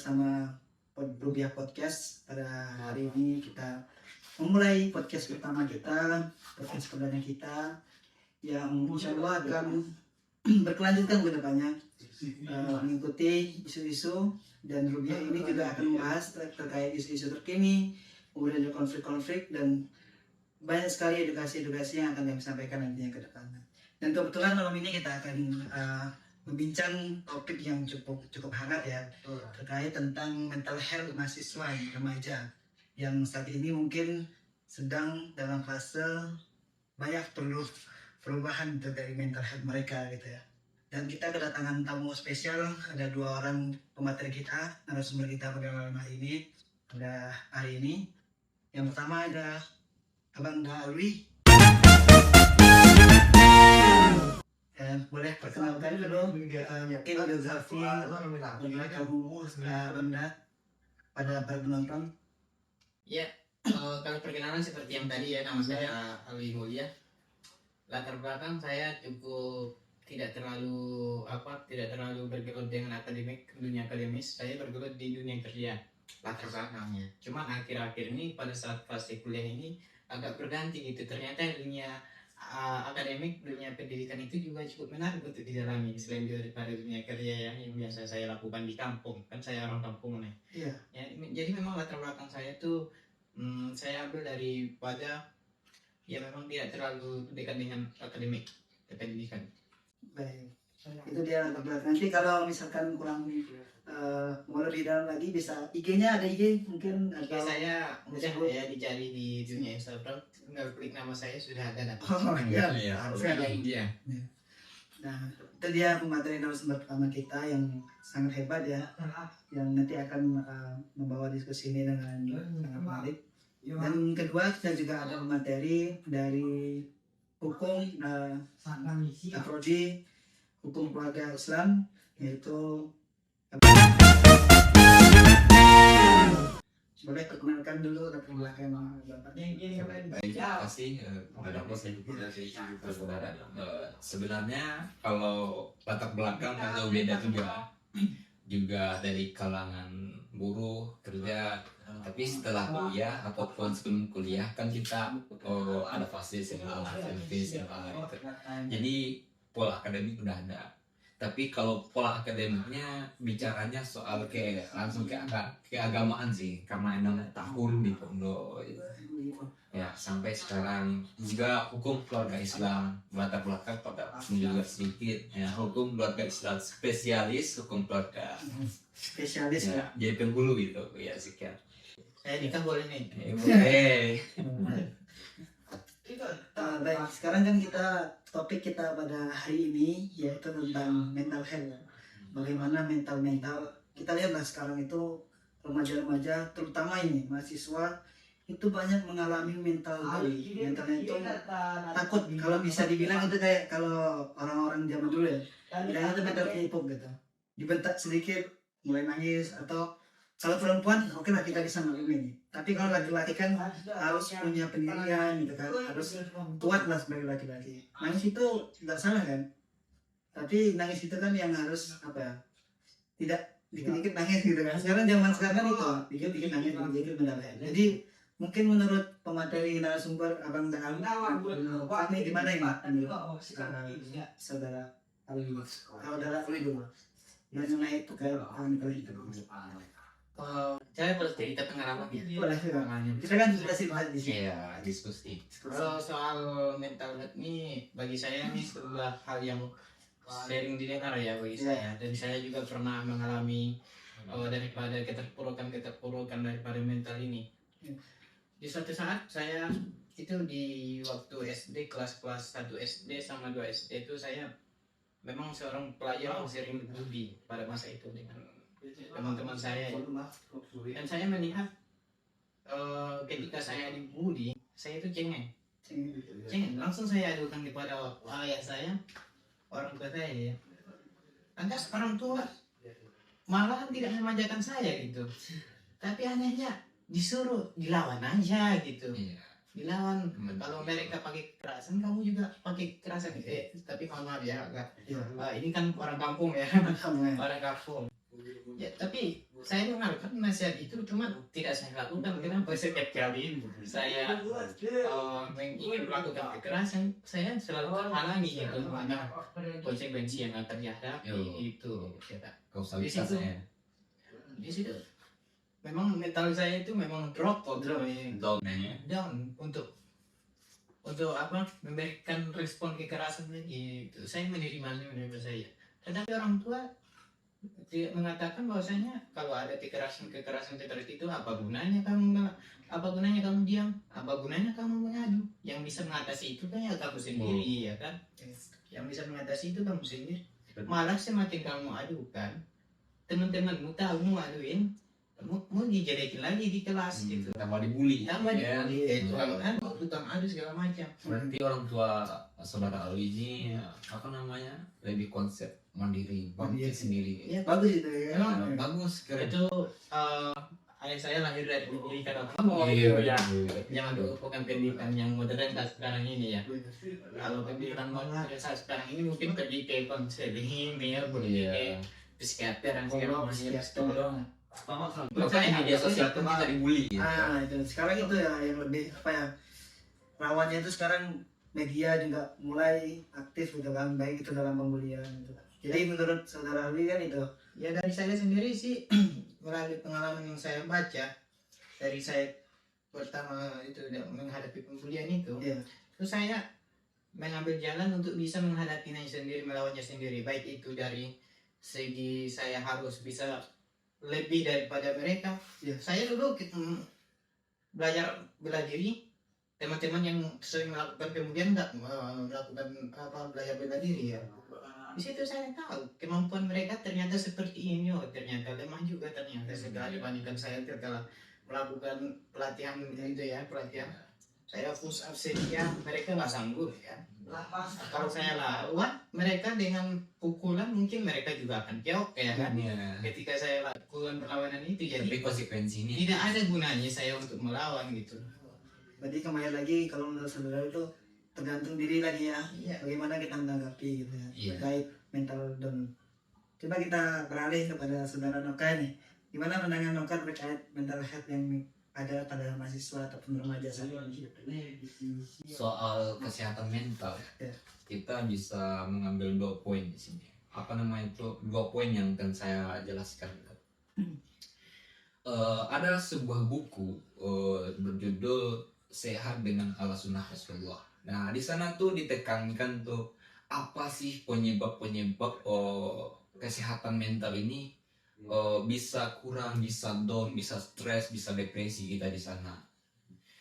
bersama Rubiah Podcast. Pada hari ini kita memulai podcast pertama kita, podcast perdana kita yang insya Allah akan berkelanjutan ke depannya, mengikuti isu-isu, dan Rubiah ini juga akan membahas terkait isu-isu terkini, kemudian juga konflik-konflik, dan banyak sekali edukasi-edukasi yang akan kami sampaikan nantinya ke depannya. Dan kebetulan malam ini kita akan membincang topik yang cukup hangat ya, terkait tentang mental health mahasiswa remaja yang saat ini mungkin sedang dalam fase banyak perlu perubahan dari mental health mereka gitu ya. Dan kita kedatangan tamu spesial, ada 2 orang pemateri kita, narasumber kita pada malam hari ini. Ada hari ini yang pertama ada Abang Alwi. Boleh perkenalkan dulu, mungkin biografi bagaimana kamu Benda pada penonton. Ya, kalau perkenalan seperti yang tadi ya, nama saya Alwi Mulia. Latar belakang saya cukup tidak terlalu bergelut dengan dunia akademis. Saya bergelut di dunia kerja latar belakangnya. Cuma akhir-akhir ini pada saat fase kuliah ini agak berganti gitu. Ternyata dunia akademik, dunia pendidikan itu juga cukup menarik untuk didalami selain daripada dunia kerja yang biasa saya lakukan di kampung. Kan saya orang kampung nih. Iya. Ya, jadi memang latar belakang saya tuh saya ambil daripada ya memang tidak terlalu dekat dengan akademik pendidikan. Baik, itu dia latar belakang. Nanti kalau misalkan kurang mau lebih dalam lagi bisa IG-nya, ada IG mungkin atau saya mudah ya dicari di dunia Instagram, tinggal klik nama saya sudah ada. Oh iya, harus ada dia. Nah, itu dia pemateri narasumber pertama kita yang sangat hebat ya, yang nanti akan membawa diskusi ini dengan sangat menarik. Dan kedua kita juga ada pemateri dari hukum prodi hukum keluarga Islam, yaitu boleh perkenalkan dulu latar belakang bapaknya. Terima kasih kepada saudara. Sebenarnya kalau latar belakang agak beda juga dari kalangan buruh kerja, tapi setelah kuliah ataupun sebelum kuliah kan kita ada fase SMA, jadi pola akademik udah ada. Tapi kalau pola akademiknya bicaranya soal langsung ke keagamaan sih, karena 6 tahun di pondok ya sampai sekarang. Juga hukum keluarga Islam, latar belakang pada juga sedikit ya, hukum keluarga Islam spesialis hukum keluarga Spesialis ya. Jadi penghulu gitu ya sekian. Saya nikah boleh nih. Boleh. Baik, sekarang kan topik kita pada hari ini yaitu tentang mental health. Bagaimana mental kita lihatlah sekarang itu remaja-remaja, terutama ini mahasiswa itu banyak mengalami mentalnya itu takut. Kalau bisa dibilang itu kayak kalau orang-orang zaman dulu ya, bilangnya itu mental K-pop gitu. Dibentak sedikit mulai nangis, atau kalau perempuan oke lah kita bisa maklumi. Tapi kalau laki-laki kan harus punya pendirian gitu kan, harus kuat lah sebagai laki-laki. Nangis itu tidak salah kan, tapi nangis itu kan yang harus apa ya, tidak dikit-dikit nangis gitu kan. Sekarang zaman sekarang itu dikit-dikit nangis dikit-dikit mendalam. Jadi mungkin menurut pemateri narasumber Abang Daham, ini gimana ini saudara Alwi, saudara Alwi dulu mengenai itu kayak Saya boleh cerita pengalamannya. boleh kita kan diskusi di sini. Iya, diskusi. Kalau soal mental health ini bagi saya ini sebuah hal yang sering didengar ya bagi saya, dan saya juga pernah mengalami daripada keterpurukan daripada mental ini. Di suatu saat saya itu di waktu SD kelas 1 SD sama 2 SD itu saya memang seorang pelajar yang sering dibully pada masa itu dengan teman-teman saya, dan saya melihat ketika saya dibully saya itu cengeng, langsung saya adukan kepada ayah saya, orang tua saya ya. Lantas orang tua malahan tidak memanjakan saya gitu, tapi anehnya disuruh dilawan aja gitu. Dilawan. Kalau mereka pakai kekerasan, kamu juga pakai kekerasan. Tapi maaf ya, ini kan orang kampung ya. Orang kampung. Ya, tapi saya mendengarkan nasihat itu, cuma tidak saya lakukan. Kenapa setiap kali saya ingin melakukan kekerasan, saya selalu halangi gitu, karena konsekuensi yang akan dihadapi itu. Kausalitasnya. Di situ memang mental saya itu memang drop down untuk apa, memberikan respon kekerasan lagi itu. Saya menerimanya menurut saya. Tetapi orang tua tidak mengatakan bahwasanya kalau ada kekerasan seperti itu, apa gunanya kamu diam, apa gunanya kamu mengadu? Yang bisa mengatasi itu kan ya kamu sendiri, ya kan? Yang bisa mengatasi itu kamu sendiri. Malah semakin kamu adukan, teman-temanmu tahu mau aduin, mau dijelekin lagi di kelas gitu. Tambah dibully. Tukang adu segala macam. Berarti orang tua saudara Alwi ini apa namanya, lebih konsep mandiri, bangkit sendiri. Ya, bagus itu ya. Emang Bagus, keren. itu ayah saya lahir dari pendidikan Iya. Jangan dulu bukan pendidikan yang modern saat sekarang ini ya. Kalau pendidikan modern saat sekarang ini mungkin pergi ke konseling ya, boleh ke psikiater dan segala macam. Makanya media sosial pun kita dibully. Itu sekarang itu ya yang lebih apa ya, rawannya itu sekarang media juga mulai aktif gitu kan, baik itu dalam pembulian gitu. Jadi menurut saudara Alwi kan itu Ya dari saya sendiri sih melalui pengalaman yang saya baca, dari saya pertama itu menghadapi pembulian itu, terus saya mengambil jalan untuk bisa menghadapinya sendiri, melawannya sendiri. Baik itu dari segi saya harus bisa lebih daripada mereka. Saya dulu belajar bela diri, teman-teman yang sering melakukan pembulian nggak melakukan belajar bela diri ya. Di situ saya tahu kemampuan mereka ternyata seperti ini, ternyata lemah juga ternyata segala dibandingkan saya setelah melakukan pelatihan itu ya, pelatihan saya push up sedia, mereka nggak sanggup ya. Kalau saya lawan mereka dengan pukulan, mungkin mereka juga akan keok ya kan. Ketika saya lakukan perlawanan itu, jadi Tapi konsekuensi ini tidak ada gunanya saya untuk melawan gitu. berarti kembali lagi kalau menurut saudara itu tergantung diri lagi ya, bagaimana kita menanggapi gitu ya, terkait mental down. Coba kita beralih kepada saudara Noka nih, gimana pandangan Noka terkait mental health yang ada pada mahasiswa ataupun remaja saat ini? soal kesehatan mental, kita bisa mengambil 2 poin di sini. Apa namanya itu, 2 poin yang akan saya jelaskan. Ada sebuah buku berjudul Sehat dengan Ala Sunnah Rasulullah. Nah di sana tuh ditekankan tuh apa sih penyebab kesehatan mental ini bisa kurang, bisa down, bisa stres, bisa depresi kita di sana.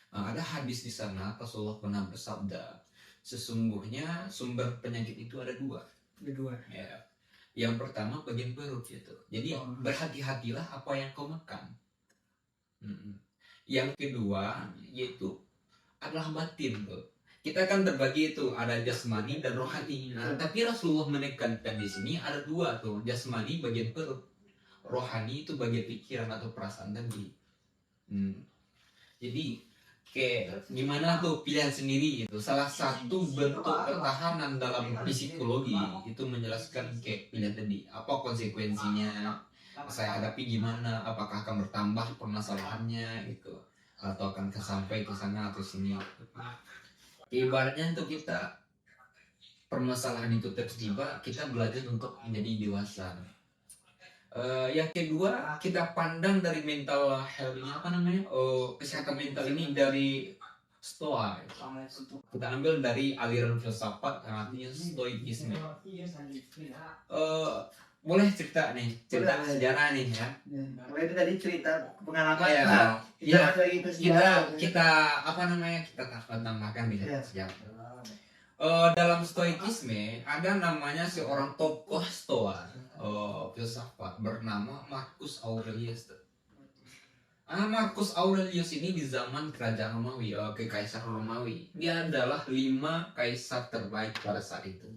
Ada hadis di sana Rasulullah pernah bersabda, sesungguhnya sumber penyakit itu ada 2. Ya. Yang pertama bagian perut gitu. Jadi berhati-hatilah apa yang kau makan. Yang kedua yaitu adalah batin tuh. Kita kan terbagi itu ada jasmani dan rohani. Nah, tapi Rasulullah menekankan di sini ada 2 tuh, jasmani bagian perut, rohani itu bagian pikiran atau perasaan tadi. Jadi kayak gimana tuh pilihan sendiri itu. Salah satu bentuk pertahanan dalam psikologi itu menjelaskan kayak pilihan tadi. Apa konsekuensinya? Saya hadapi gimana? Apakah akan bertambah permasalahannya gitu? Atau akan sampai ke sana atau sini? Ibaratnya untuk kita permasalahan itu tertiba, kita belajar untuk menjadi dewasa. Yang kedua, kita pandang dari mental health ini, apa namanya, kesehatan mental ini dari Stoa. Kita ambil dari aliran filsafat yang artinya stoikisme. Boleh cerita sejarah nih ya. Kalau itu tadi cerita pengalaman kita apa namanya, kita tambahkan di sejarah. Dalam stoikisme ada namanya seorang tokoh Stoa, filsafat bernama Marcus Aurelius. Marcus Aurelius ini di zaman kerajaan Romawi, kekaisaran Romawi, dia adalah 5 kaisar terbaik pada saat itu.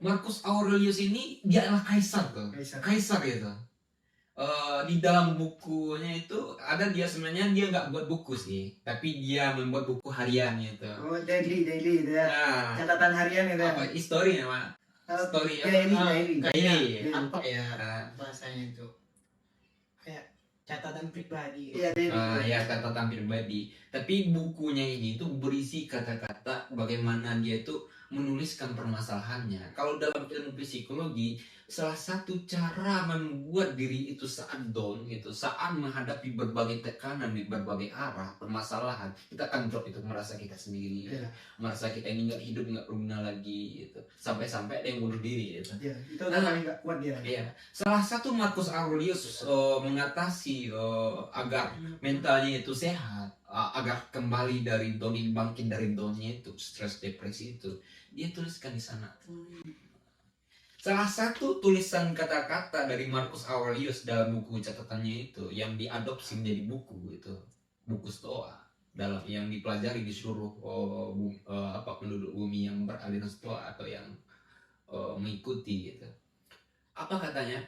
Marcus Aurelius ini dia adalah kaisar gitu. Di dalam bukunya itu ada, dia sebenarnya dia nggak buat buku sih, tapi dia membuat buku harian gitu. Daily itu ya. Catatan harian itu. Apa historinya, Pak? Daily. Apa ya bahasanya itu? catatan pribadi. Iya, dia Ya catatan pribadi. Tapi bukunya ini tuh berisi kata-kata bagaimana dia itu menuliskan permasalahannya. Kalau dalam ilmu psikologi, salah satu cara membuat diri itu saat down gitu, saat menghadapi berbagai tekanan di berbagai arah permasalahan, kita akan drop itu, merasa kita sendiri, Iya. merasa kita ini nggak hidup, nggak berguna lagi gitu, sampai-sampai ada yang bunuh diri gitu. Iya, itu udah paling nggak kuat dia. Iya, salah satu Marcus Aurelius mengatasi agar mentalnya itu sehat, agar kembali dari down, bangkit dari downnya itu, stres, depresi itu, dia tuliskan di sana. Salah satu tulisan kata-kata dari Marcus Aurelius dalam buku catatannya itu yang diadopsi menjadi buku itu, buku Stoa, dalam yang dipelajari di seluruh penduduk bumi yang beraliran Stoa atau yang mengikuti gitu. Apa katanya?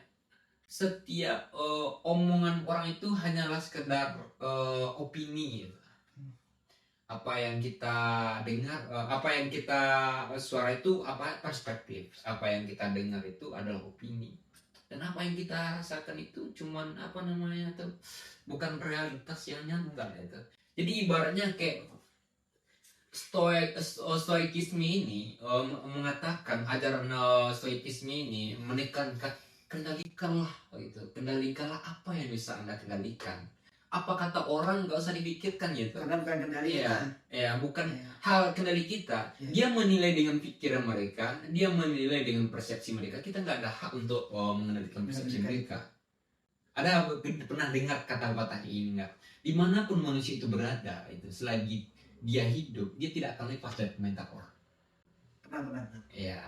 Setiap omongan orang itu hanyalah sekedar opini gitu. Apa yang kita dengar, apa yang kita suara itu apa perspektif, apa yang kita dengar itu adalah opini, dan apa yang kita rasakan itu cuman apa namanya tuh, bukan realitas yang nyata itu. Jadi ibaratnya kayak stoikisme ini mengatakan, ajaran stoikisme ini menekankan kendalikanlah gitu, kendalikanlah apa yang bisa Anda kendalikan. Apa kata orang nggak usah dipikirkan gitu. Karena bukan kendali Iya, kita. ya bukan Iya. hal kendali kita. Iya. Dia menilai dengan pikiran mereka, dia menilai dengan persepsi mereka. Kita nggak ada hak untuk mengendalikan persepsi mereka. Ada pernah dengar kata-kata ini nggak? Dimanapun manusia itu berada, itu selagi dia hidup, dia tidak akan lepas dari komentar orang. Pernah. Ya,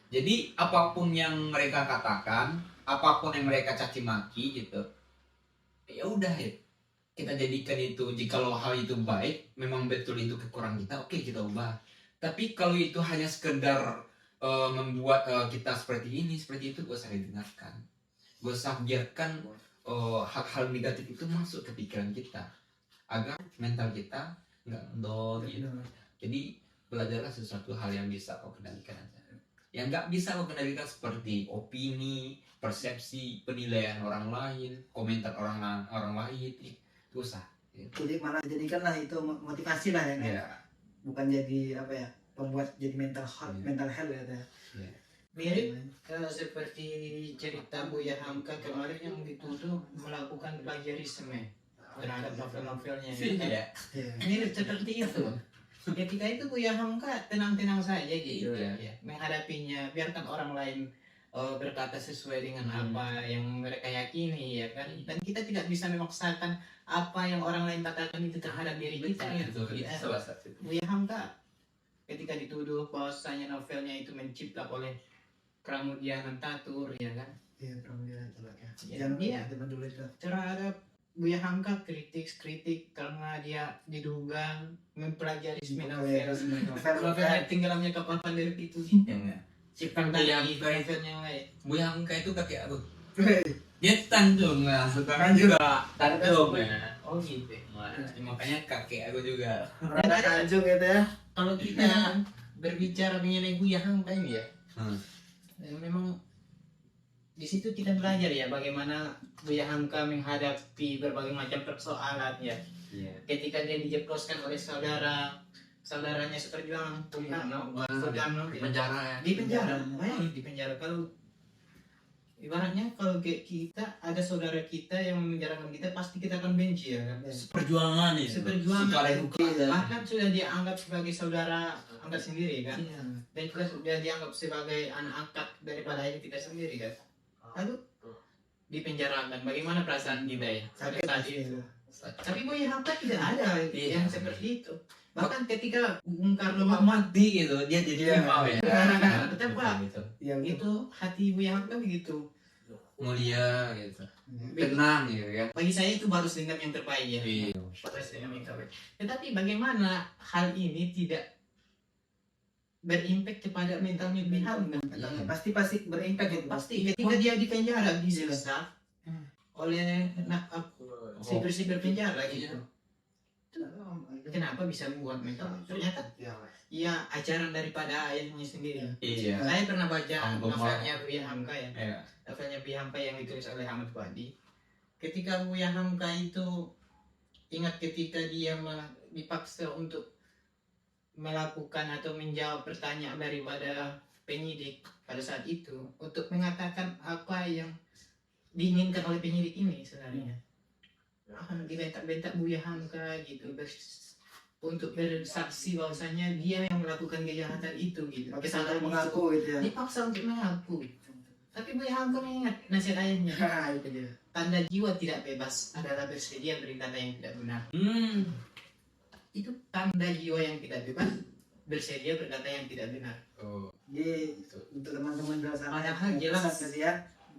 jadi apapun yang mereka katakan, apapun yang mereka caci maki gitu, ya udah ya. Kita jadikan itu, jikalau hal itu baik, memang betul itu kekurangan kita, oke kita ubah. Tapi kalau itu hanya sekedar membuat kita seperti ini, seperti itu, gak usah didengarkan. Gak usah biarkan hal-hal negatif itu masuk ke pikiran kita, agar mental kita nggak down gitu. Jadi belajarlah sesuatu hal yang bisa kau kendalikan aja. Yang nggak bisa kau kendalikan seperti opini, persepsi, penilaian orang lain, komentar orang lain. Usah. Jadi malah jadikanlah itu motivasi lah ya, kan? Ya. Bukan jadi apa ya, pembuat jadi mental health ya. Ya. Mirip seperti cerita Buya Hamka kemarin yang dituduh melakukan plagiarisme terhadap novel-novelnya. Ya. Mirip seperti itu. Ketika itu Buya Hamka tenang-tenang saja gitu Iya. ya, menghadapinya, biarkan orang lain berkata sesuai dengan apa yang mereka yakini ya kan, dan kita tidak bisa memaksakan apa yang orang lain katakan itu terhadap diri kita ya. Salah satu. Buya Hamka ketika dituduh bahwasanya novelnya itu menciplak oleh Pramudia Anantatur ya kan, Iya, Pramudia itu lah ya. Ya, Yang dia zaman dulu itu. terhadap Buya Hamka kritik karena dia diduga mempelajarisme novel Novel. tenggelamnya kapal Pandir itu. Ciptaan Buya dari Hamka itu, novelnya yang lain. Buya Hamka itu kakek aku. Dia Tanjung lah, sekarang juga Tanjung ya. Oh gitu. Makanya kakek aku juga. Orang Tanjung gitu ya. Kalau kita berbicara mengenai Buya Hamka ini ya, memang di situ kita belajar ya bagaimana Buya Hamka menghadapi berbagai macam persoalan ya. Ketika dia dijebloskan oleh saudaranya seperjuangan Soekarno, Di penjara ya. di penjara, bayangin di penjara. Kalau ibaratnya kalau kita ada saudara kita yang memenjarakan kita, pasti kita akan benci ya kan. Perjuangan ya. Seperjuangan. Suka dan duka. Bahkan sudah dianggap sebagai saudara angkat sendiri kan, Iya. dan juga sudah dianggap sebagai anak angkat daripada ayah kita sendiri kan. Lalu dipenjarakan, bagaimana perasaan kita ya pada Sakit saat pasti itu? itu. Tapi Buya Hamka tidak ada Iya. yang seperti itu. Bahkan ketika Bung Karno Lemak mati gitu, dia jadi Iya. mau ya. Tetap Pak, Gitu. Yang itu hati Buya Hamka begitu. Mulia gitu. Tenang gitu ya. Bagi saya itu baru dendam yang terbaik ya. Iya. Balas dendam yang terbaik. Tetapi bagaimana hal ini tidak berimpact kepada mentalnya Buya Hamka? pasti berimpact itu. Pasti ketika dia di penjara disiksa oleh sipir-sipir penjara gitu. Kenapa bisa membuat mental? Ternyata ya ajaran daripada ayahnya sendiri. Iya. Saya pernah baca Anggun novelnya Buya Hamka ya. Iya. Novelnya Buya Hamka yang ditulis oleh Ahmad Fuadi. ketika Buya Hamka itu ingat ketika dia dipaksa untuk melakukan atau menjawab pertanyaan daripada penyidik pada saat itu untuk mengatakan apa yang diinginkan oleh penyidik ini sebenarnya. Dibentak-bentak Buya Hamka gitu untuk bersaksi bahwasanya dia yang melakukan kejahatan itu gitu. Kesalahan Kesalahan itu mengaku gitu ya. dipaksa untuk mengaku. Tapi Buya Hamka mengingat nasihat ayahnya. Itu dia. Tanda jiwa tidak bebas adalah bersedia berkata yang tidak benar. Itu tanda jiwa yang tidak bebas, bersedia berkata yang tidak benar. Oh, Jadi untuk teman-teman di luar sana Padahal yang jelas. pesan ya.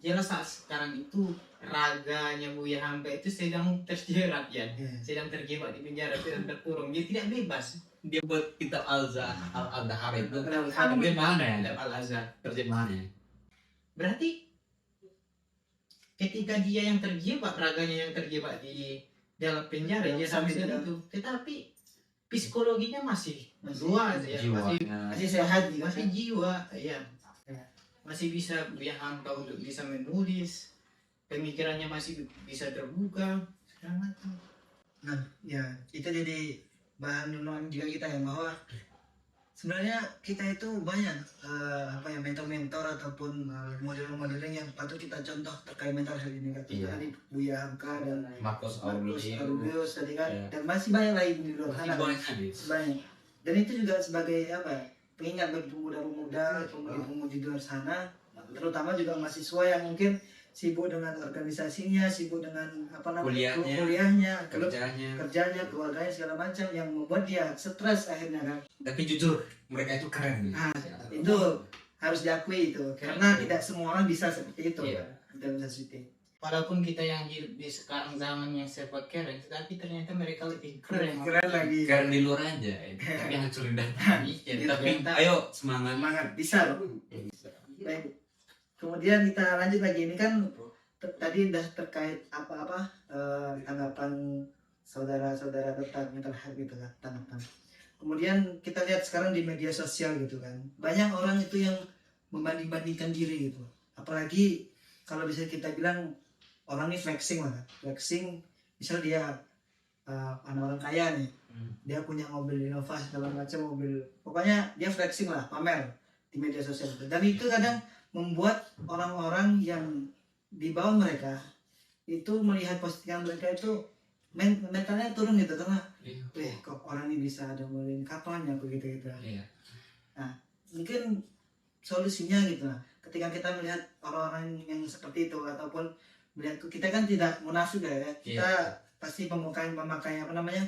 Jelas saat sekarang itu raganya Buya Hamka itu sedang terjerat ya, sedang terjebak di penjara, sedang terkurung, dia tidak bebas. dia buat kitab Al-Dahar itu Al-Dahar. bagaimana ya? Kitab Al-Azhar. Terjemahannya. Berarti ketika dia yang terjebak, raganya yang terjebak di dalam penjara, dia sampai Sampai itu, tetapi psikologinya masih Masih luas ya, masih Masih sehat juga. masih jiwa ya, Ya. masih bisa Buya Hamka untuk bisa menulis, pemikirannya masih bisa terbuka segala macam. Nah, ya itu jadi bahan renungan juga kita ya, bahwa sebenarnya kita itu banyak mentor-mentor ataupun model-model yang patut kita contoh terkait mental health ini kan. Iya. Tadi Buya Hamka dan Marcus Marcus Aurelius. Aurelius tadi kan, Iya. dan masih banyak lain di luar sana. Banyak habis. Banyak. Dan itu juga sebagai pengingat bagi pemuda-pemuda, pemudi-pemudi di luar sana, terutama juga mahasiswa yang mungkin sibuk dengan organisasinya, sibuk dengan kuliahnya, kerjanya, keluarganya segala macam yang membuat dia stres akhirnya kan. Tapi jujur mereka itu keren. Itu harus diakui itu, karena tidak semua orang bisa seperti itu. Iya. Dalam sesuatu. Walaupun kita yang hidup di sekarang zaman yang serba keren, tetapi ternyata mereka lebih keren. Keren lagi. Keren di luar aja. Tapi hancurin data. Tapi ayo semangat. Semangat bisa loh. Baik. Kemudian kita lanjut lagi, ini kan tadi udah terkait tanggapan saudara-saudara tentang mental health gitu kan, tanggapan. Kemudian kita lihat sekarang di media sosial gitu kan, banyak orang itu yang membanding-bandingkan diri gitu. Apalagi kalau bisa kita bilang orang ini flexing lah, flexing. Misal dia anak orang kaya nih, dia punya mobil Innova segala macam, mobil, pokoknya dia flexing lah, pamer di media sosial. Dan itu kadang membuat orang-orang yang di bawah mereka itu melihat postingan mereka itu mentalnya turun gitu, karena kok orang ini bisa ada mobil, kapan ya begitu gitu. Iya. Nah, mungkin solusinya gitu lah, ketika kita melihat orang-orang yang seperti itu, ataupun melihat, kita kan tidak munafik ya, kita pasti memakai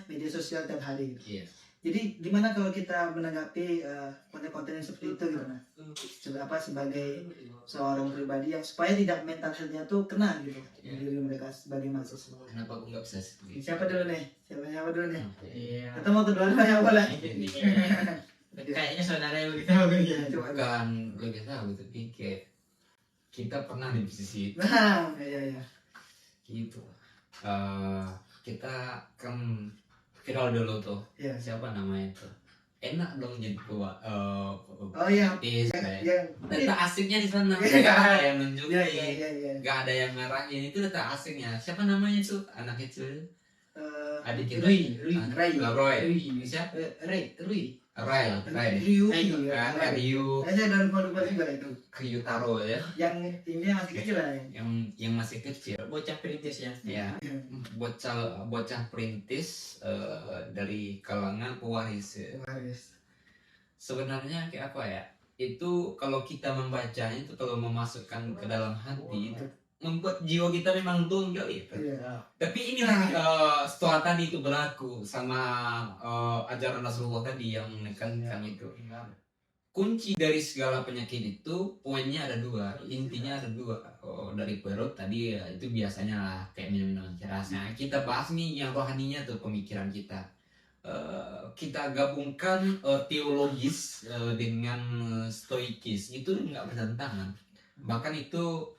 media sosial tiap hari gitu. Iya. Jadi gimana kalau kita menanggapi konten-konten yang seperti itu gitu, nah, sebagai seorang pribadi yang supaya tidak mental health-nya tuh kena gitu di diri mereka sebagai mahasiswa. Kenapa aku nggak bisa sendiri? Siapa dulu nih? Siapa dulu nih? Iya. Kita mau kedua-dua yang boleh. Kayaknya saudara yang lebih tahu kan ya. Bukan lebih tahu, tapi kayak kita pernah di posisi itu. Nah, iya. Gitu. Kita kan viral dulu tuh. Iya. Siapa namanya tuh? Enak dong jadi Oh iya. data asiknya di sana. Iya. Gak ada yang nunjukin. Iya. Gak ada yang ngarahin, itu data asiknya. Siapa namanya tuh? Anak kecil. Adik kita. Rui. Roy. Siapa? Rui. Ray. Ryu. Ryu. Saya udah lupa juga itu. Ryutaro ya. Yang ini masih kecil lah. Yang masih kecil. Bocah perintis ya. Ya. Bocah perintis dari kalangan pewaris. Ya. Sebenarnya kayak apa ya? Itu kalau kita membacanya itu, kalau memasukkan ke dalam hati itu membuat jiwa kita memang tunggal gitu. Iya. Tapi inilah setelah tadi itu berlaku sama ajaran Rasulullah tadi yang menekankan itu. Kunci dari segala penyakit itu poinnya ada dua, intinya ada dua. Dari perut tadi ya, itu biasanya lah kayak minum-minum keras. Nah, kita bahas nih yang rohaninya tuh, pemikiran kita. Kita gabungkan teologis dengan stoikis, itu nggak bertentangan. Bahkan itu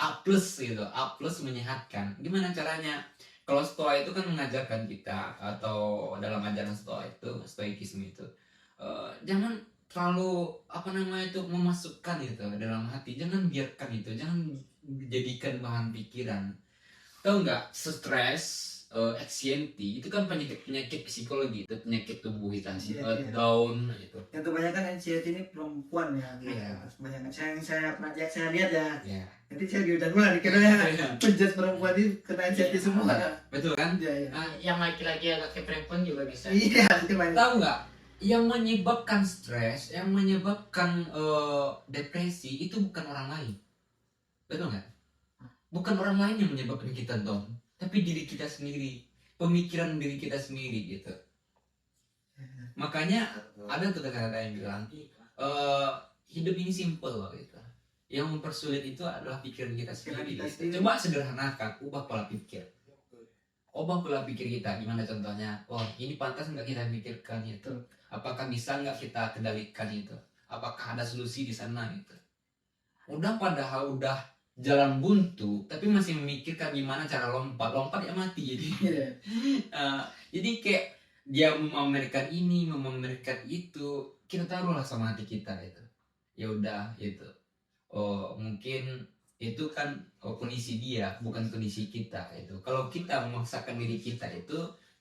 A plus gitu, A plus menyehatkan. Gimana caranya? Kalau Stoa itu kan mengajarkan kita, atau dalam ajaran Stoa itu, stoikisme itu, jangan terlalu memasukkan itu dalam hati. Jangan biarkan itu, jangan jadikan bahan pikiran. Tahu nggak, stres, anxiety itu kan penyakit psikologi, itu penyakit tubuh kita sih, Iya, iya. down itu. Yang kebanyakan anxiety ini perempuan ya. Iya. Kebanyakan saya pernah saya lihat ya. Ya, Nanti saya diudah dikiranya penjat perempuan itu kena anxiety semua. betul kan? Iya, iya. Yang laki-laki agak ke perempuan juga bisa. Iya, itu banyak. Tahu nggak, yang menyebabkan stres, yang menyebabkan depresi itu bukan orang lain, betul nggak? Bukan orang lain yang menyebabkan kita down, tapi diri kita sendiri, pemikiran diri kita sendiri gitu. Makanya ada tuh kata-kata yang bilang, hidup ini simple loh gitu. Yang mempersulit itu adalah pikiran kita sendiri. Gitu. Coba sederhanakan, ubah pola pikir. Ubah pola pikir kita, gimana contohnya? Oh, ini pantas nggak kita pikirkan itu? Apakah bisa nggak kita kendalikan itu? Apakah ada solusi di sana gitu? Padahal udah jalan buntu, tapi masih memikirkan gimana cara lompat ya mati jadi. Iya. Jadi kayak dia memamerkan ini, memamerkan itu, kita taruhlah sama hati kita itu. Ya udah itu. Oh, mungkin itu kan kondisi dia, bukan kondisi kita itu. Kalau kita memaksakan diri kita itu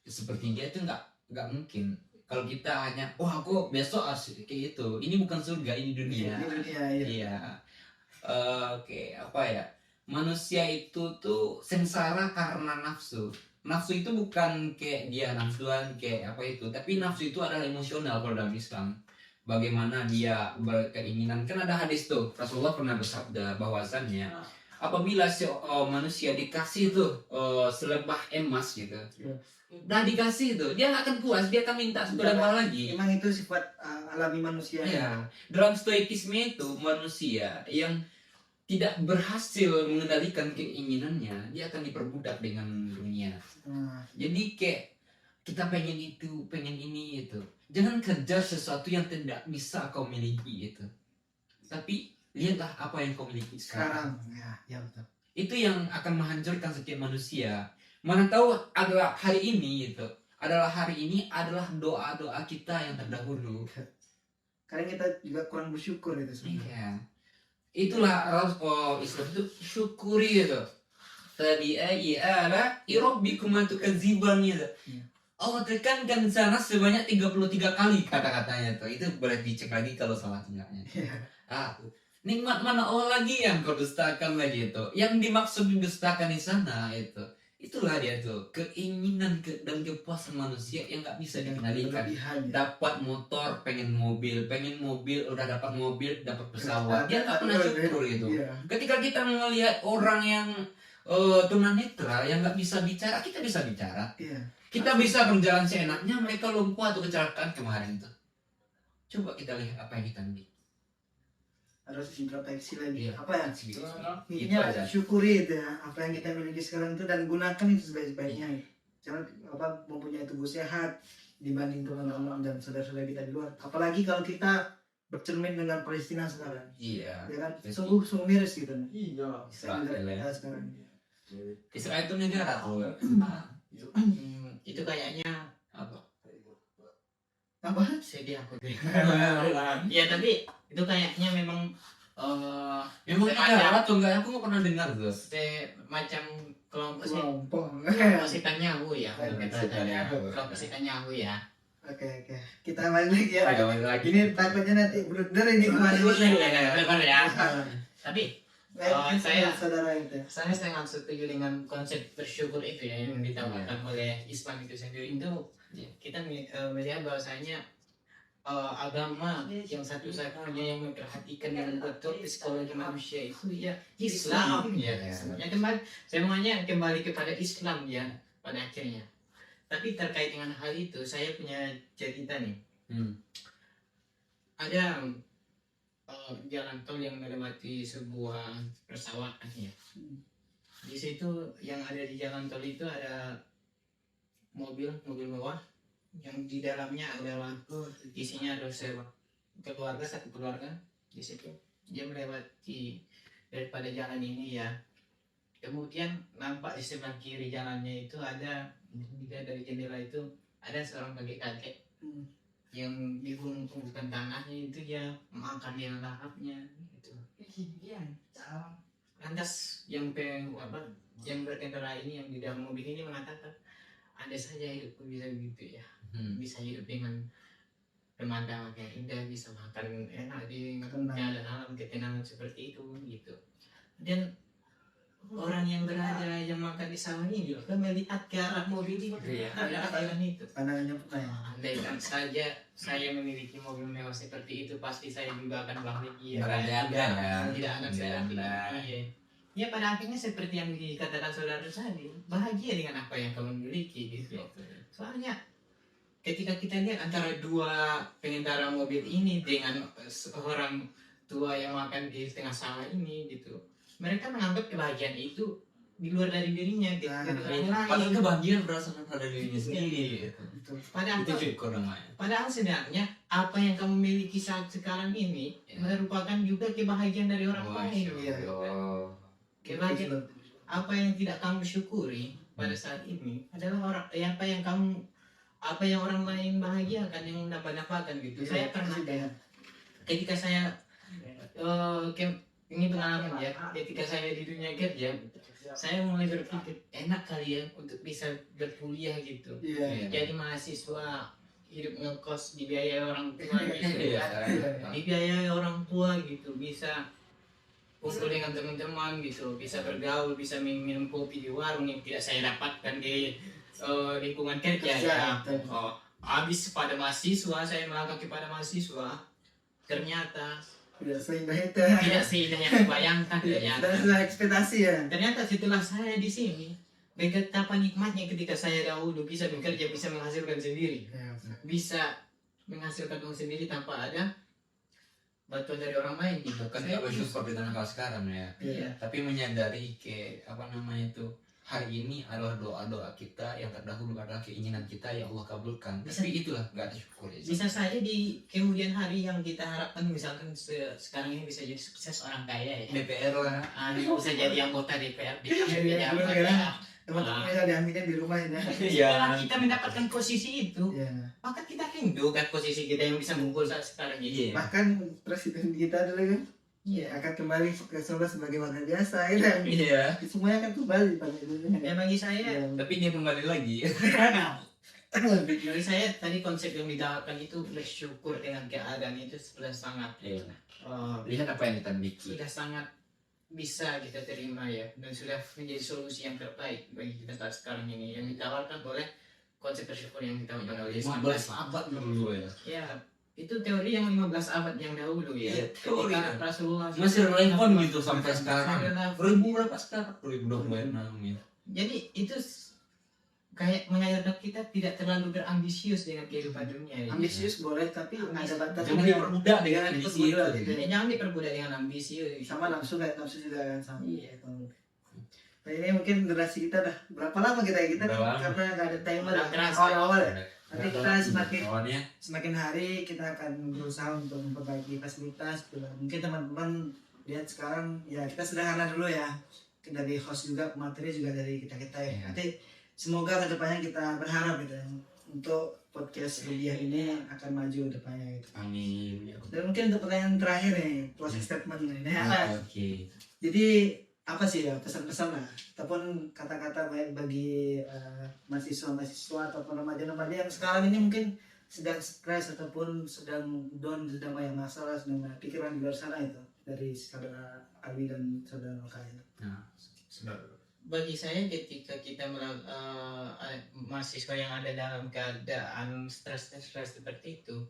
seperti dia itu nggak mungkin. Kalau kita hanya, wah aku besok harus kayak gitu. Ini bukan surga, ini dunia. Iya. Oke, apa ya? Manusia itu tuh sengsara karena nafsu. Nafsu itu bukan kayak dia nafsuan kayak apa itu, tapi nafsu itu adalah emosional kalau dalam Islam. Bagaimana dia berkeinginan, kan ada hadis tuh, Rasulullah pernah bersabda bahwasannya apabila manusia dikasih tuh selebah emas gitu, udah dikasih tuh, dia nggak akan puas, dia akan minta selebah lagi. Emang itu sifat alami manusia. Ya, dalam stoikisme itu manusia yang tidak berhasil mengendalikan keinginannya, dia akan diperbudak dengan dunia. Jadi kayak kita pengen itu, pengen ini itu. Jangan kejar sesuatu yang tidak bisa kau miliki itu. Tapi lihatlah apa yang kau miliki sekarang. Ya betul. Itu yang akan menghancurkan setiap manusia. Mana tahu adalah hari ini itu. Hari ini adalah doa-doa kita yang terdahulu. Karena kita juga kurang bersyukur itu sebenarnya. Iya. Itulah Islam itu syukuri itu. Tadi ala irabbikum tukadziban gitu. Allah tekankan di sana sebanyak 33 kali kata-katanya tuh. Itu boleh dicek lagi kalau salah enggaknya. Nikmat mana Allah lagi yang kau dustakan lagi itu. Yang dimaksud didustakan di sana itu. Itulah dia tuh, keinginan dan kepuasan manusia yang nggak bisa dikendalikan. Dapat motor, pengen mobil, udah dapat mobil, dapat pesawat, dia nggak pernah syukur gitu. Ketika kita melihat orang yang tunanetra yang nggak bisa bicara, kita bisa bicara. Kita bisa berjalan seenaknya, mereka lumpuh atau kecelakaan kemarin tuh. Coba kita lihat apa yang kita miliki. Harus introspeksi lagi. Iya. Apa ya? Itu aja. Syukuri itu ya, apa yang kita miliki sekarang itu, dan gunakan itu sebaik-baiknya. Jangan mempunyai tubuh sehat dibanding teman-teman dan saudara-saudara kita di luar. Apalagi kalau kita bercermin dengan Palestina sekarang. Iya. Ya kan? Sungguh miris gitu. Iya. Sekarang. Israel itu negara tuh. Itu kayaknya Apa? sedih aku. Ya tapi itu kayaknya memang negara atau enggak, aku nggak pernah dengar tuh. macam kelompok Netanyahu ya. Kelompok Netanyahu ya. Oke. Kita balik lagi ya. Ini takutnya nanti blunder ini kemana ya. Tapi saya saudara itu. Saya sangat setuju dengan konsep bersyukur itu ya yang ditawarkan oleh Islam itu sendiri. Itu kita melihat bahwasanya agama yang satu-satunya yang memperhatikan dengan betul psikologi manusia itu ya Islam ya. Semuanya kembali kepada Islam ya pada akhirnya. Tapi terkait dengan hal itu saya punya cerita nih. Ada jalan tol yang melewati sebuah persawahan ya. Di situ yang ada di jalan tol itu ada mobil mewah yang di dalamnya adalah isinya ada satu keluarga di situ. Dia melewati daripada jalan ini ya. Kemudian nampak di sebelah kiri jalannya itu ada, dari jendela itu ada seorang kakek yang digunungkan tanahnya itu, dia makan yang lahapnya gitu. Lantas yang berkendara ini, yang di dalam mobil ini mengatakan, andai saja hidupku bisa begitu ya, bisa hidup dengan pemandangan yang indah, bisa makan enak di keadaan alam ketenangan seperti itu gitu. Dan orang yang berada yang makan di sawah ini juga melihat ke arah mobil itu, melihat jalan itu. Pandangannya pernah ya. Andaikan saja saya memiliki mobil mewah seperti itu, pasti saya juga akan bahagia. Berada-ada. Tidak akan seperti ini. Ya pada akhirnya seperti yang dikatakan saudara tadi, bahagia dengan apa yang kamu miliki gitu. Soalnya ketika kita lihat antara dua pengendara mobil ini dengan seorang tua yang makan di tengah sawah ini gitu, mereka menganggap kebahagiaan itu di luar dari dirinya gitu. Padahal kebahagiaan berasal pada dirinya sendiri gitu. Padahal Itu syukur namanya. Padahal sebenarnya apa yang kamu miliki saat sekarang ini merupakan juga kebahagiaan dari orang lain. Kebahagiaan apa yang tidak kamu syukuri pada saat ini adalah apa yang orang lain bahagiakan, yang dapat-dapatkan gitu. Saya pernah ketika saya ini pengalaman ya, ketika saya di dunia kerja, saya mulai berpikir enak kali ya untuk bisa berkuliah gitu. Jadi mahasiswa hidup ngekos dibiayai orang tua gitu, dibiayai orang tua gitu, bisa kumpul dengan teman-teman gitu, bisa bergaul, bisa minum kopi di warung yang tidak saya dapatkan di lingkungan kerja ya. Habis pada mahasiswa, saya melangkah kepada mahasiswa, ternyata tidak seindah itu. Tidak seindah yang dibayangkan ternyata. Dan sesuai ekspektasi ya. Ternyata setelah saya di sini, betapa nikmatnya ketika saya dahulu bisa bekerja, bisa menghasilkan sendiri, bisa menghasilkan uang sendiri tanpa ada bantuan dari orang lain gitu. Bukan tidak bersyukur di tanah sekarang ya. Tapi menyadari hari ini adalah doa-doa kita yang terdahulu adalah keinginan kita yang Allah kabulkan. Tapi itulah nggak ada syukur ya. Bisa saja di kemudian hari yang kita harapkan, misalkan sekarang ini bisa jadi sukses orang kaya ya. DPR lah. Bisa jadi anggota DPR. Teman-teman bisa diambilkan di rumah ya. Setelah kita mendapatkan posisi itu, maka kita rindukan posisi kita yang bisa mengumpul saat sekarang ini. Bahkan presiden kita dulu kan akan kembali ke Solo sebagai warga biasa ya. Semuanya akan kembali pada Indonesia. Ya bagi saya, tapi dia kembali lagi. Bagi saya tadi konsep yang ditawarkan itu bersyukur dengan keadaan itu sudah sangat Lihat apa yang kita miliki. sudah sangat bisa kita terima ya, dan sudah menjadi solusi yang terbaik bagi kita saat sekarang ini yang ditawarkan oleh konsep bersyukur yang ditawarkan oleh 15 abad dulu ya. Ya, itu teori yang 15 abad yang dahulu ya. Teori Rasulullah masih relevan gitu sampai sekarang. 2000 berapa sekarang? 2026 ya. Jadi itu kayak mengajarkan kita tidak terlalu berambisius dengan kehidupan dunia ya. Ambisius boleh, tapi ada batas. Jangan diperbudak dengan ambisi itu. Jangan diperbudak dengan ambisi. Sama nafsu juga kan sama. Nah, ini mungkin durasi kita dah berapa lama kita karena nggak ada timer awal-awal ya. Nanti kita semakin hari kita akan berusaha untuk memperbaiki fasilitas. Mungkin teman-teman lihat sekarang ya kita sederhana dulu ya, dari host juga, materi juga dari kita ya. Nanti semoga kedepannya kita berharap gitu untuk podcast Rubiah ini akan maju depannya gitu. Amin. Dan mungkin untuk pertanyaan terakhir nih, closing statement ini. Jadi apa sih ya pesan-pesan lah ataupun kata-kata baik bagi mahasiswa ataupun remaja-remaja yang sekarang ini mungkin sedang stres ataupun sedang down, sedang banyak masalah, sedang banyak pikiran di luar sana itu, dari saudara Abi dan saudara Kaya. Bagi saya ketika kita mahasiswa yang ada dalam keadaan stres seperti itu,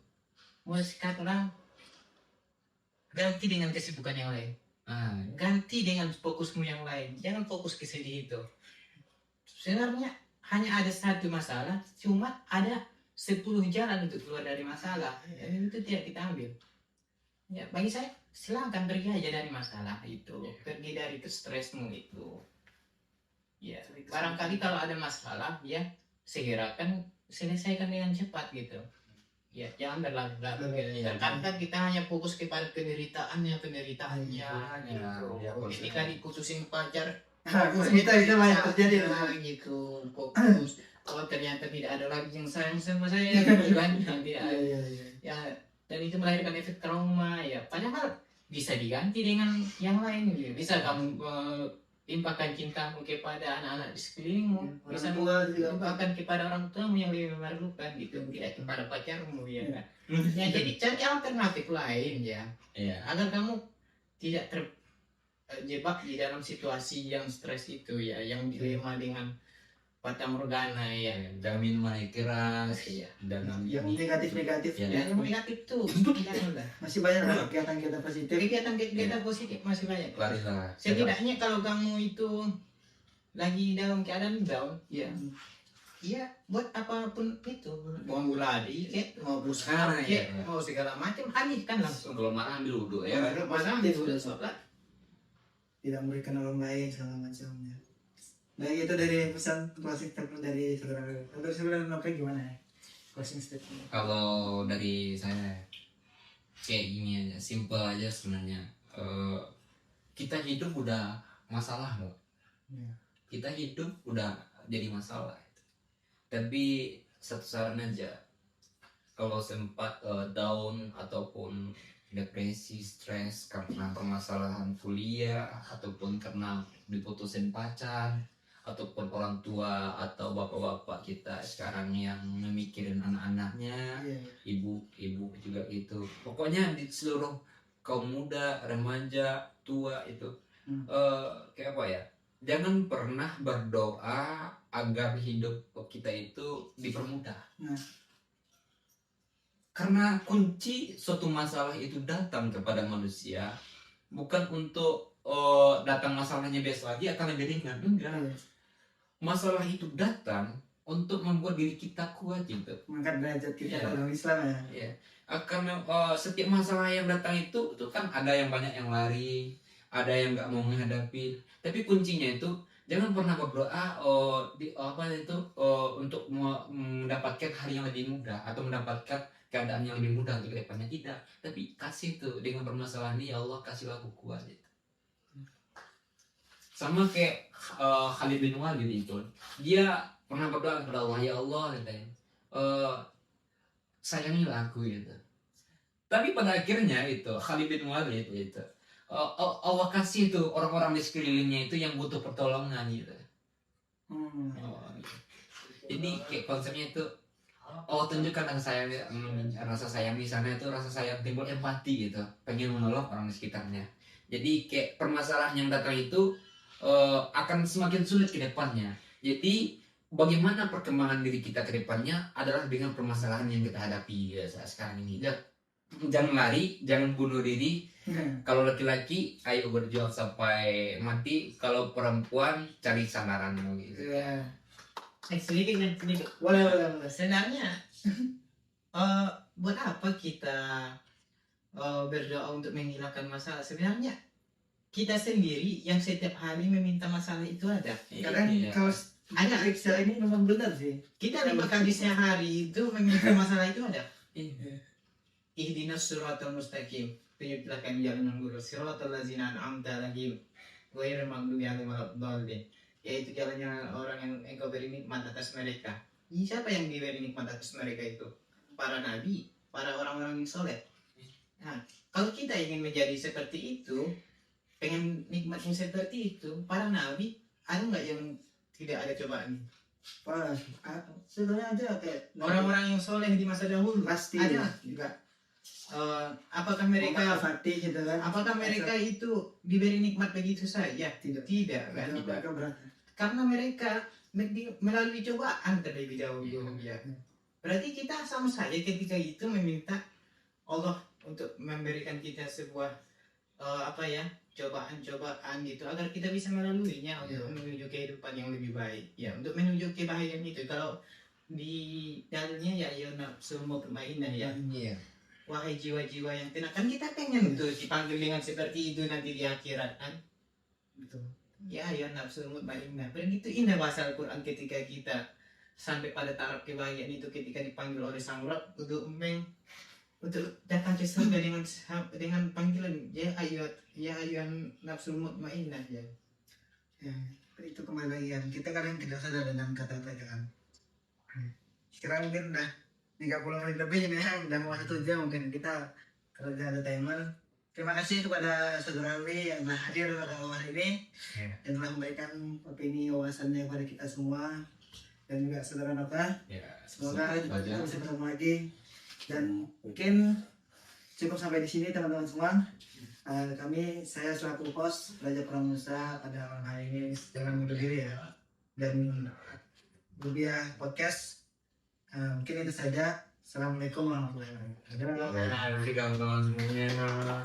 mulai sekarang ganti dengan kesibukan yang lain. Ganti dengan fokusmu yang lain, jangan fokus ke sedih itu. Sebenarnya hanya ada satu masalah, cuma ada 10 jalan untuk keluar dari masalah, dan itu tidak kita ambil. Ya, bagi saya silakan pergi aja dari masalah itu, pergi dari stresmu itu. Ya, barangkali kalau ada masalah, ya segerakan selesaikan dengan cepat gitu. Ya, jangan berlarut-larut. Terkadang kita hanya fokus kepada penderitaannya gitu. Ketika diputusin pacar, kita banyak terjadi gitu. Fokus. Kalau ternyata tidak ada lagi yang sayang sama saya, gitu kan? Ya, dan itu melahirkan efek trauma ya. Padahal bisa diganti dengan yang lain gitu. Bisa kamu limpahkan cintamu kepada anak-anak di sekelilingmu, Orang bisa tua juga. limpahkan kepada orang tuamu yang lebih memerlukan gitu, tidak kepada pacarmu ya kan. Ya, jadi cari alternatif lain ya, Iya. agar kamu tidak terjebak di dalam situasi yang stres itu ya, yang dilema dengan fata morgana ya. Jangan minum air keras. Iya. Jangan Yang negatif-negatif. Ya. Ya, yang negatif tuh jangan lah. Masih banyak lah kegiatan-kegiatan positif. Kegiatan-kegiatan positif masih banyak. larilah. Setidaknya kalau kamu itu lagi dalam keadaan down, ya, iya buat apapun itu, mau lari, mau Ah, pusat, iya. mau segala macam, alihkan langsung. Kalau marah ambil wudhu ya. Mana dia sudah sholat. Tidak merugikan orang lain segala macamnya. Nah itu dari pesan closing statement dari saudara. Untuk saudara Novel gimana ya? Closing statement. Kalau dari saya kayak gini aja, simple aja sebenarnya. Kita hidup udah masalah loh. Ya. Kita hidup udah jadi masalah. Tapi satu saran aja, kalau sempat down ataupun depresi, stres karena permasalahan kuliah ataupun karena diputusin pacar ataupun orang tua atau bapak-bapak kita sekarang yang memikirin anak-anaknya, Iya. ibu juga gitu. Pokoknya di seluruh kaum muda, remaja, tua itu kayak apa ya? Jangan pernah berdoa agar hidup kita itu dipermudah. Nah. Karena kunci suatu masalah itu datang kepada manusia bukan untuk datang masalahnya besok lagi akan lebih ringan, enggak. Masalah itu datang untuk membuat diri kita kuat gitu. Mengangkat derajat kita Iya. dalam Islam ya. Ya, akan setiap masalah yang datang itu kan ada yang banyak yang lari, ada yang nggak mau menghadapi. Tapi kuncinya itu jangan pernah berdoa untuk mendapatkan hari yang lebih mudah atau mendapatkan keadaan yang lebih mudah untuk kedepannya, tidak. Tapi kasih tuh dengan permasalahan ini, ya Allah kasihlah aku kuat gitu. Sama kayak Khalid bin Walid itu, dia pernah berdoa kepada Allah, ya Allah katanya, sayangilah aku gitu. Tapi pada akhirnya itu Khalid bin Walid itu Allah kasih tuh orang-orang di sekelilingnya itu yang butuh pertolongan gitu. Jadi kayak konsepnya itu Allah tunjukkan rasa sayang di sana, itu rasa sayang timbul empati gitu, pengen menolong orang di sekitarnya. Jadi kayak permasalahan yang datang itu akan semakin sulit ke depannya. Jadi bagaimana perkembangan diri kita ke depannya adalah dengan permasalahan yang kita hadapi ya, saat sekarang ini. Jangan lari, jangan bunuh diri. Kalau laki-laki, ayo berjuang sampai mati. Kalau perempuan, cari sandaran gitu. Iya. Sedikit. Boleh. Sebenarnya buat apa kita berdoa untuk menghilangkan masalah? Sebenarnya kita sendiri yang setiap hari meminta masalah itu ada. Kadang Iya. kalau Ada. istilah ini memang benar sih. Kita 5 kali sehari itu meminta masalah itu ada. Iya. Ihdinas siratal mustaqim. Tunjukkan jalan yang lurus. Siratal ladzina an'amta alaihim ghairil maghdubi alaihim waladdallin. Yaitu jalannya orang yang engkau beri nikmat atas mereka. Siapa yang diberi nikmat atas mereka itu? Para nabi, para orang-orang yang soleh. Nah, kalau kita ingin menjadi seperti itu, pengen nikmatnya seperti itu, para nabi ada nggak yang tidak ada cobaan? Pas. Sebenarnya ada kayak Orang-orang yang soleh di masa dahulu pasti ada juga. Apakah mereka fatih gitu kan. apakah mereka itu diberi nikmat begitu saja? Tidak. Tidak kan? Mereka berat. Karena mereka melalui cobaan terlebih dahulu ya. Berarti kita sama saja ketika itu meminta Allah untuk memberikan kita sebuah cobaan gitu agar kita bisa melaluinya untuk menuju kehidupan yang lebih baik ya, untuk menuju kebahagiaan itu. Kalau di dalilnya ya nafsu mutmainnah ya, Iya. wahai jiwa-jiwa yang tenang, kan kita pengen tuh dipanggil dengan seperti itu nanti di akhirat kan. Betul. Ya nafsu mutmainnah. Begitu indah bahasa Al-Quran ketika kita sampai pada taraf kebahagiaan itu, ketika dipanggil oleh Sang Rabb untuk datang ke surga dengan panggilan ya ayuhan nafsul mutmainnah ya. Ya, itu kembali lagi kan. Kita kadang tidak sadar dengan kata-kata kan. Sekarang mungkin udah 30 menit lebih ini ya, udah mau 1 jam mungkin kita, kalau tidak ada timer Terima kasih kepada saudara Ali yang telah hadir pada hari ini Ya. dan telah memberikan opini wawasannya kepada kita semua, dan juga saudara Nova. Ya, Semoga kita saja. bisa bertemu lagi, dan mungkin cukup sampai di sini teman-teman semua. Saya selaku host Raja Pramusa pada malam hari ini jangan undur diri ya, dan Rubia Podcast mungkin itu saja. Assalamualaikum warahmatullahi wabarakatuh. Terima kasih kawan-kawan semuanya.